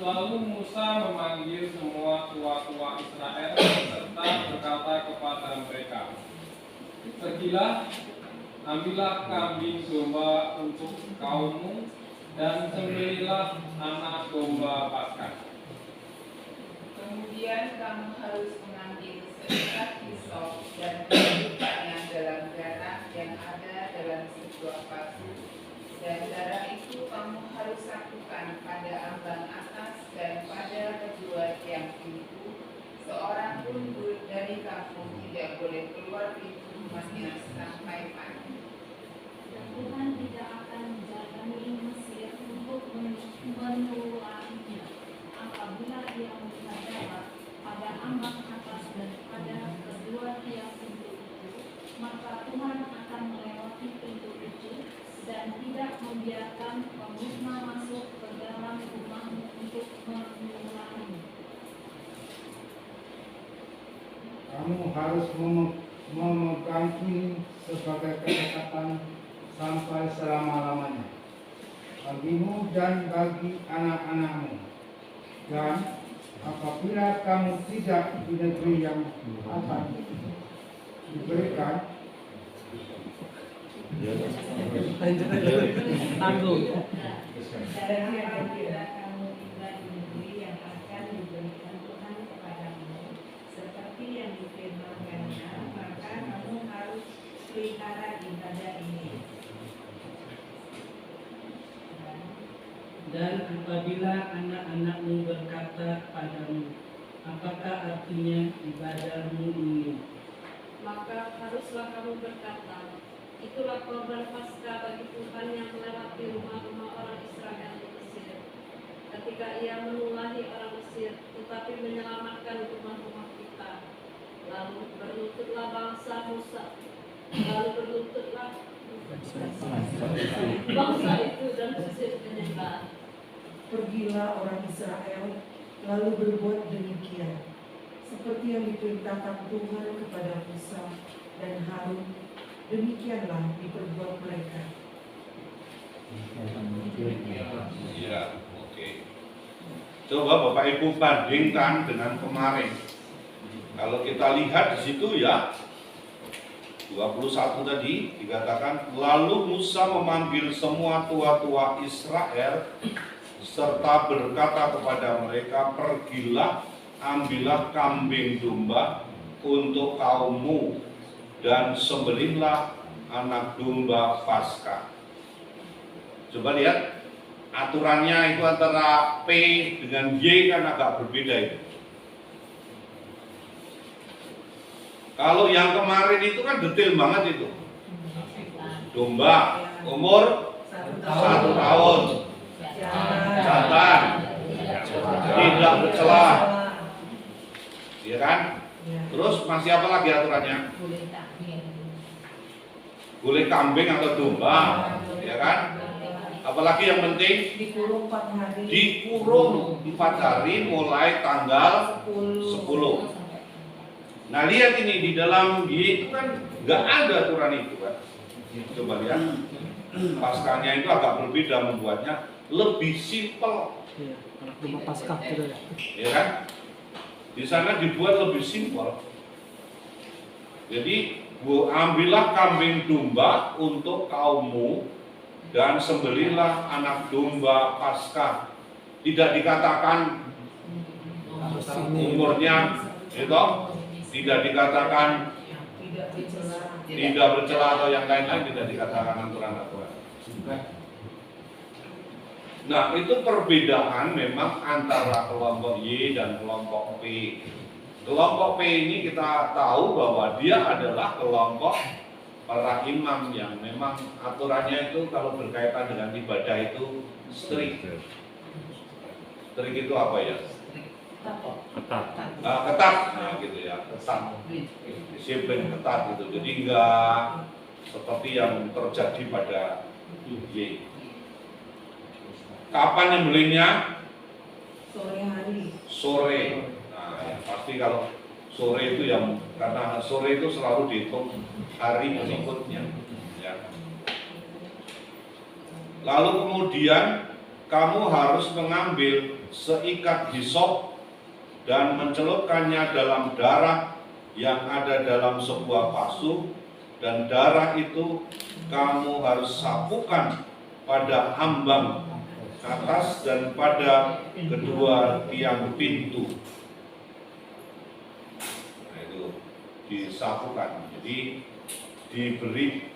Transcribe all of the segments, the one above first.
Lalu Musa memanggil semua tua-tua Israel serta berkata kepada mereka, "Pergilah, ambillah kambing domba untuk kaummu dan sembelihlah anak domba Paskah. Kemudian kamu harus mengambil sebilah hisop dan mencelupkannya dalam darah yang ada dalam sebuah pasu, dan darah itu kamu harus satukan pada ambang atas dan pada kedua tiang pintu. Seorang pun dari kampung tidak boleh keluar pintu rumahnya sampai pagi. Dan Tuhan tidak akan menjalani Mesir untuk mengulanginya apabila ia melihat darah pada ambang atas dan pada kedua tiang pintu itu, maka Tuhan akan melewati pintu itu dan tidak membiarkan pemusnah masuk ke dalam rumahmu untuk mengulanginya. Kamu harus memegang ini sebagai ketetapan sampai selama-lamanya, bagimu dan bagi anak-anakmu. Dan apabila kamu tidak di negeri yang akan diberikan, tanggung. Dan apabila kamu tinggal di negeri yang akan diberikan Tuhan kepadamu, seperti yang difirmankannya, maka kamu harus pelihara ibadah ini. Dan apabila anak-anakmu berkata padamu, apakah artinya ibadahmu ini? Maka haruslah kamu berkata, itulah korban Paskah bagi Tuhan yang melewati rumah-rumah orang Israel di Mesir, ketika ia menulahi orang Mesir, tetapi menyelamatkan rumah-rumah kita. Lalu berlututlah bangsa Musa, lalu berlututlah bangsa itu dan sujud menyembah. Pergilah orang Israel, lalu berbuat demikian, seperti yang diperintahkan Tuhan kepada Musa dan Harun. Demikianlah diperbuat mereka. Ya, oke. Coba Bapak Ibu bandingkan dengan kemarin. Kalau kita lihat di situ ya, 21 tadi dikatakan, lalu Musa memanggil semua tua-tua Israel serta berkata kepada mereka, pergilah, ambillah kambing domba untuk kaummu dan sembelihlah anak domba Paskah. Coba lihat aturannya itu antara P dengan Y kan agak berbeda itu. Kalau yang kemarin itu kan detail banget itu. Domba umur 1 tahun, jantan, tidak bercela, ya kan? Terus masih apa lagi aturannya? Boleh kambing atau domba, ya kan? Apalagi yang penting Dikurung 4 hari. dikurung 4 hari mulai tanggal 10. Nah lihat ini di dalam Y itu kan nggak ada aturan itu kan. Coba lihat, Paskahnya itu agak berbeda, membuatnya lebih simpel. Iya, anak domba Paskah gitu ya. Ya kan? Di sana dibuat lebih simpel. Jadi, ambillah kambing domba untuk kaummu dan sembelihlah anak domba Paskah. Tidak dikatakan umurnya, gitu. Tidak dikatakan tidak bercela atau yang lain-lain, tidak dikatakan aturan-aturan. Nah, itu perbedaan memang antara kelompok Y dan kelompok P. Kelompok P ini kita tahu bahwa dia adalah kelompok para imam yang memang aturannya itu kalau berkaitan dengan ibadah itu strict. Strict itu apa ya? Ketat, nah gitu ya, ketat, disiplin ketat gitu. Jadi enggak seperti yang terjadi pada Y. Kapan nyembelihnya? Sore hari. Sore. Nah, ya, pasti kalau sore itu yang karena sore itu selalu dihitung hari berikutnya. Ya. Lalu kemudian kamu harus mengambil seikat hisop dan mencelupkannya dalam darah yang ada dalam sebuah pasu, dan darah itu kamu harus sapukan pada ambang atas dan pada kedua tiang pintu. Nah, itu disapukan. Jadi diberi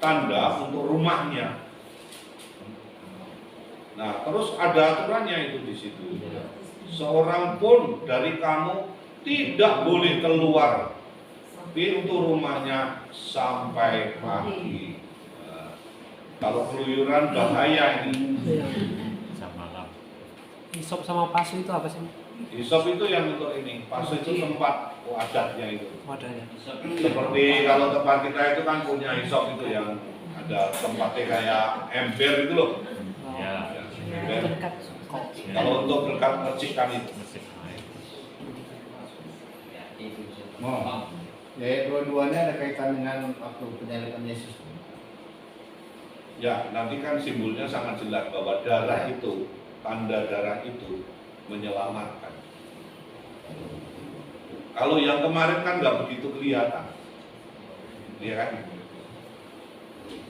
tanda untuk rumahnya. Nah, terus ada aturannya itu di situ. Seorang pun dari kamu tidak boleh keluar pintu rumahnya sampai pagi. Nah, kalau keluyuran bahaya ini. Isop sama pasu itu apa sih? Hisop itu yang untuk ini, pasu itu tempat adatnya itu. Wadahnya. Seperti kalau tempat kita itu kan punya hisop itu yang ada tempatnya kayak ember itu loh. Ya. Ember. Dekat kok. Kalau untuk berkat percikan itu. Ya, dua-duanya ada kaitan dengan waktu penyaliban Yesus. Ya, nanti kan simbolnya sangat jelas bahwa darah itu, tanda darah itu menyelamatkan. Kalau yang kemarin kan nggak begitu kelihatan, ya kan?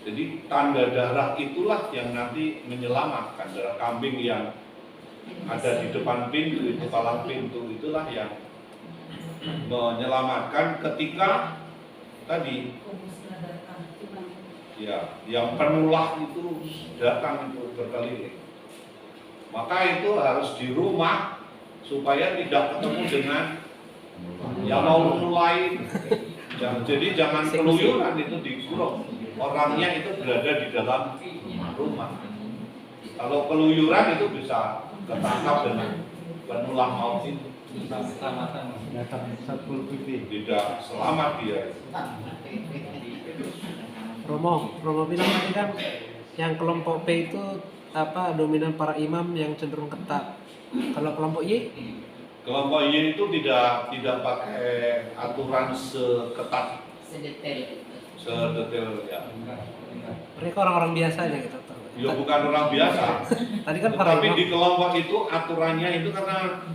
Jadi tanda darah itulah yang nanti menyelamatkan. Darah kambing yang ada di depan pintu itu, palang pintu itulah yang menyelamatkan ketika tadi ya yang penulah itu datang itu berkeliling. Maka itu harus di rumah supaya tidak ketemu dengan yang mau mulai. Jadi jangan keluyuran itu dikurung. Orangnya itu berada di dalam rumah. Kalau keluyuran itu bisa ketangkap dengan penulah maut itu. Datang Satpol PP. Tidak selamat dia. Romo bilang tadi kan yang kelompok P itu apa dominan para imam yang cenderung ketat. Kalau kelompok Y? Kelompok Y itu tidak pakai aturan seketat, sedetail ya. Mereka orang-orang biasa aja gitu. Ya bukan orang biasa. Tadi kan para Tapi imam. di kelompok itu aturannya itu karena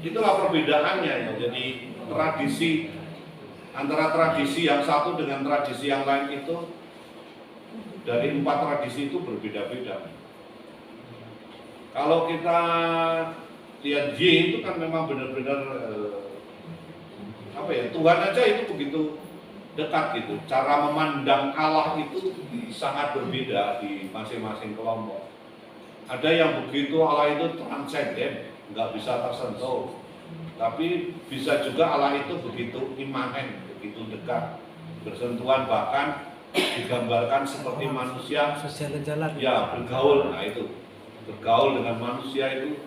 itulah perbedaannya ya. Jadi tradisi antara tradisi yang satu dengan tradisi yang lain itu dari 4 tradisi itu berbeda-beda. Kalau kita lihat Y itu kan memang benar-benar apa ya, Tuhan aja itu begitu dekat gitu. Cara memandang Allah itu sangat berbeda di masing-masing kelompok. Ada yang begitu Allah itu transenden, nggak bisa tersentuh. Tapi bisa juga Allah itu begitu imanen, begitu dekat, bersentuhan, bahkan digambarkan seperti manusia. Sosial jalan. Ya, bergaul. Nah itu, bergaul dengan manusia itu.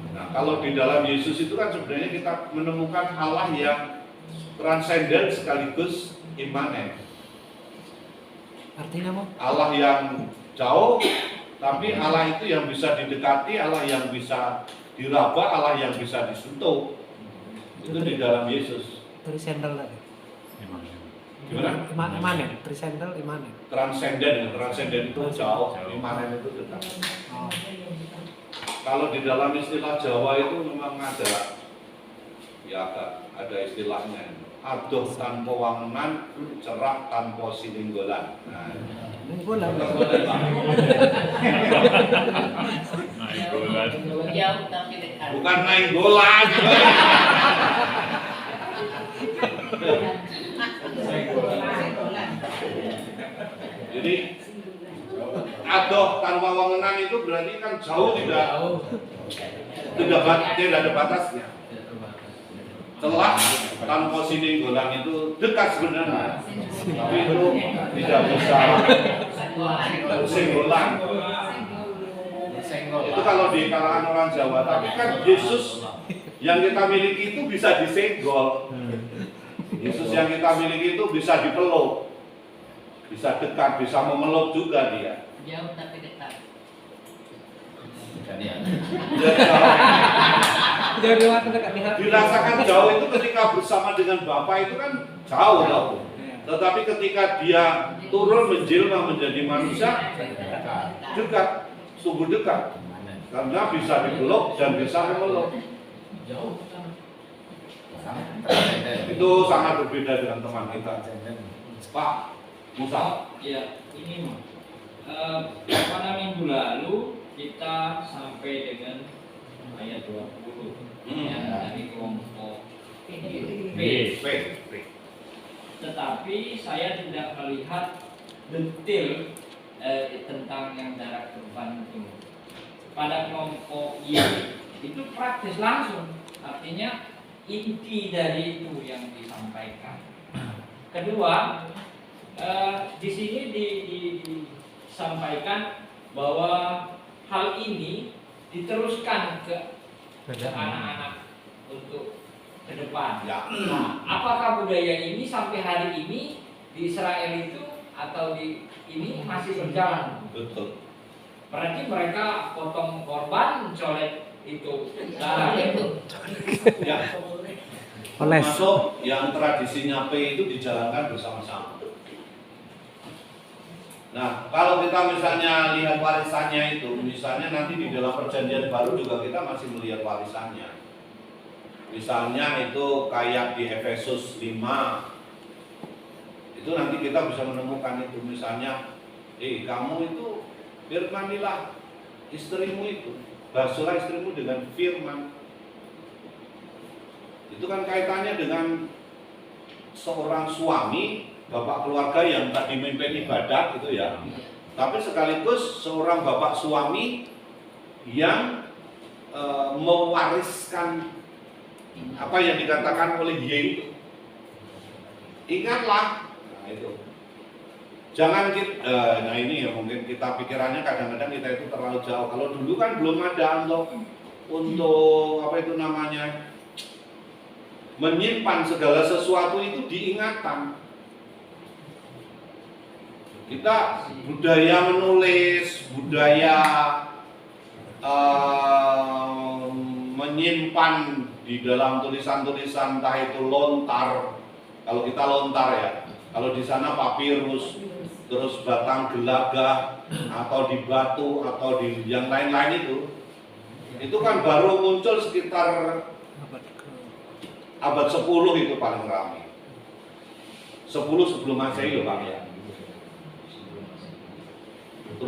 Nah, kalau di dalam Yesus itu kan sebenarnya kita menemukan Allah yang transenden sekaligus imanen. Artinya apa? Allah yang jauh, tapi Allah itu yang bisa didekati, Allah yang bisa diraba, Allah yang bisa disentuh. Itu di dalam Yesus. Trisendal tadi. Gimana? Imanen, trisendal imanen. Transenden itu jauh, imanen itu dekat. Oh. Kalau di dalam istilah Jawa itu memang ada, ya ada istilahnya. Adoh tanpa wangunan, cerah tanpa sininggolan. Nah, Bola. Jauh tapi dekat. bukan main bola. Jadi adoh tanpa wangunan itu berarti kan jauh, tidak ada batasnya. Telah tanpa sininggolan itu dekat sebenarnya, tapi itu tidak bisa singgolan. Itu kalau di kalangan orang Jawa, tapi kan Yesus yang kita miliki itu bisa disenggol. Yesus yang kita miliki itu bisa dipeluk, bisa dekat, bisa memeluk juga dia. Jauh tapi dekat. Jadi waktu dekat di hati. Dirasakan jauh itu ketika bersama dengan Bapa itu kan jauh loh. Tetapi ketika dia turun menjelma menjadi manusia, dekat, sungguh dekat. Karena bisa dipeluk dan bisa memeluk. Itu sangat berbeda dengan teman kita. Pak Musa. Ya, ini pada minggu lalu kita sampai dengan ayat 20 yang dari kelompok B. Tetapi saya tidak melihat detail tentang yang jarak depan itu. Pada kelompok Y itu praktis langsung, artinya inti dari itu yang disampaikan. Kedua, di sini disampaikan bahwa hal ini diteruskan ke anak-anak untuk ke depan. Ya. Nah, apakah budaya ini sampai hari ini di Israel itu atau di ini masih berjalan? Betul. Berarti mereka potong korban, colet itu darah itu. Ya. Oles. Masuk yang tradisinya P itu dijalankan bersama-sama. Nah, kalau kita misalnya lihat warisannya itu, misalnya nanti di dalam perjanjian baru juga kita masih melihat warisannya. Misalnya itu kayak di Efesus 5, itu nanti kita bisa menemukan itu. Misalnya, kamu itu firmanilah istrimu itu, basuhlah istrimu dengan firman. Itu kan kaitannya dengan seorang suami, bapak keluarga yang tadi memimpin ibadat gitu ya. Tapi sekaligus seorang bapak suami yang mewariskan apa yang dikatakan oleh Y itu. Ingatlah, nah itu. Jangan kita, nah ini ya mungkin kita pikirannya kadang-kadang kita itu terlalu jauh. Kalau dulu kan belum ada untuk apa itu namanya, menyimpan segala sesuatu itu diingatan. Kita budaya menulis, budaya menyimpan di dalam tulisan-tulisan, entah itu lontar. Kalau kita lontar ya, kalau di sana papirus, terus batang gelaga, atau di batu, atau di yang lain-lain itu kan baru muncul sekitar abad 10 itu paling ramai. 10 sebelum Masehi loh Pak ya.